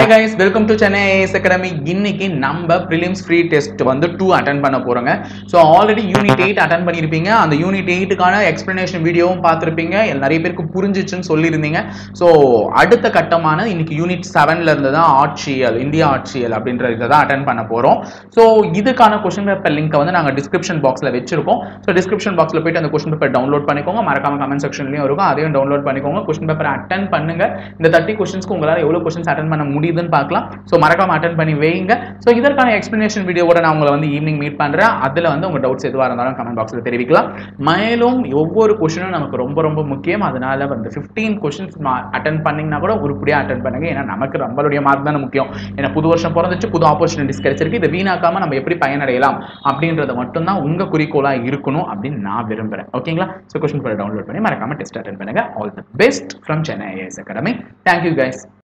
Hi guys, welcome to Chennai IAS Academy. இன்னைக்கு நம்ம prelims free test வந்து 2 attend பண்ண போறோங்க. So already unit 8 அட்டெண்ட் பண்ணிருப்பீங்க. அந்த unit 8 க்கான explanation வீடியோவும் பார்த்திருப்பீங்க. நிறைய பேருக்கு புரிஞ்சிச்சுன்னு சொல்லிருந்தீங்க. So அடுத்த கட்டமான இன்னைக்கு unit 7ல இருந்து தான் ஆட்சியல், இந்தியா ஆட்சியல் அப்படின்ற இத தான் அட்டெண்ட் பண்ண போறோம். So இதுக்கான क्वेश्चन பேப்பர் லிங்க் வந்து நாங்க description boxல வெச்சிருக்கோம். So description boxல போய்ட்டு அந்த क्वेश्चन பேப்பர் டவுன்லோட் பண்ணிக்கோங்க. மறக்காம கமெண்ட் செக்ஷன்லயும் இருக்கும். அதையும் டவுன்லோட் பண்ணிக்கோங்க. क्वेश्चन பேப்பர் அட்டெண்ட் பண்ணுங்க. இந்த 30 क्वेश्चन्ஸ்க்கு உங்களால எவ்வளவு क्वेश्चन्स அட்டெண்ட் பண்ண முடியுதுன்னு பார்க்கலாம். சோ மறக்காம அட்டெண்ட் பண்ணி வைங்க. சோ இதற்கான எக்ஸ்பிளனேஷன் வீடியோவோட நான் உங்களை வந்து ஈவினிங் மீட் பண்றேன். அதுல வந்து உங்க டவுட்ஸ் எதுவா இருந்தாலும் கமெண்ட் பாக்ஸ்ல தெரிவிக்கலாம். மேலும் ஒவ்வொரு क्वेश्चனும் நமக்கு ரொம்ப ரொம்ப முக்கியம். அதனால வந்து 15 क्वेश्चंस அட்டெண்ட் பண்ணீங்கன்னா கூட உருப்படியா அட்டெண்ட் பண்ணுங்க. ஏன்னா நமக்கு நம்மளுடைய மார்க் தான் முக்கியம். ஏன்னா புது வருஷம் பிறந்துச்சு, புது ஆப்பர்ச்சுனிட்டிஸ் கிடைச்சிருக்கு. இதை வீணாக்காம நம்ம எப்படி பயனடையலாம் அப்படின்றத மட்டும் தான் உங்க குறிக்கோளா இருக்கணும் அப்படின்னு நான் விரும்புறேன். ஓகேங்களா? சோ क्वेश्चन பேப்பர் டவுன்லோட் பண்ணி மறக்காம டெஸ்ட் அட்டெண்ட் பண்ணுங்க. All the best from Chennai IAS academy. Thank you guys.